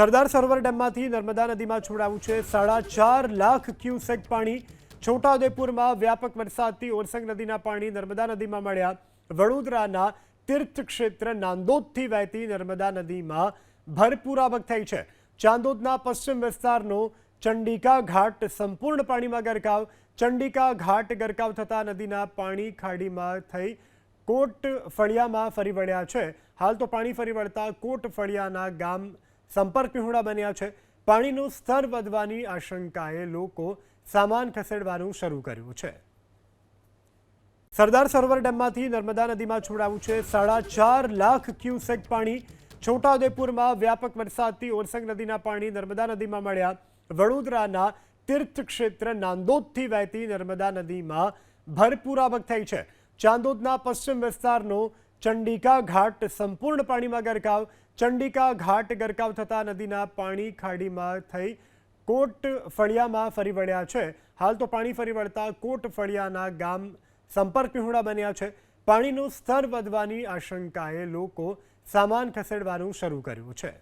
સરદાર સરોવર ડેમમાંથી નર્મદા નદીમાં છોડાયું છે 4.5 લાખ ક્યુસેક પાણી। છોટાઉદેપુરમાં વ્યાપક વરસાદથી ઓરસંગ નદીના પાણી નર્મદા નદીમાં મળ્યા। વડોદરાના તીર્થ ક્ષેત્ર નાંદોદથી વહેતી નર્મદા નદીમાં ભરપૂર આવક થઈ છે। ચાંદોદના પશ્ચિમ વિસ્તારનો ચંડિકા ઘાટ સંપૂર્ણ પાણીમાં ગરકાવ। ચંડિકા ઘાટ ગરકાવ થતાં નદીના પાણી ખાડીમાં થઈ કોટ ફળિયામાં ફરી વળ્યા છે। હાલ તો પાણી ફરી વળતા કોટ ફળિયાના ગામ સંપર્ક વિહોણા બન્યા છે। પાણીનું સ્તર વધવાની આશંકાએ લોકો સામાન ખસેડવાનું શરૂ કર્યું છે। સરદાર સરોવર ડેમમાંથી નર્મદા નદીમાં છોડાયું છે 4.5 લાખ ક્યુસેક પાણી। છોટાઉદેપુરમાં વ્યાપક વરસાદથી ઓરસંગ નદીના પાણી નર્મદા નદીમાં મળ્યા। વડોદરાના તીર્થ ક્ષેત્ર નાંદોદથી વહેતી નર્મદા નદીમાં ભરપૂર આવક થઈ છે। ચાંદોદના પશ્ચિમ વિસ્તારનો ચંડિકા ઘાટ સંપૂર્ણ પાણીમાં ગરકાવ। ચંડિકા ઘાટ ગરકાવ થતાં નદીના પાણી ખાડીમાં થઈ કોટ ફળિયામાં ફરી વળ્યા છે। હાલ તો પાણી ફરી વળતા કોટ ફળિયાના ગામ સંપર્ક વિહોણા બન્યા છે। પાણીનું સ્તર વધવાની આશંકાએ લોકો સામાન ખસેડવાનું શરૂ કર્યું છે।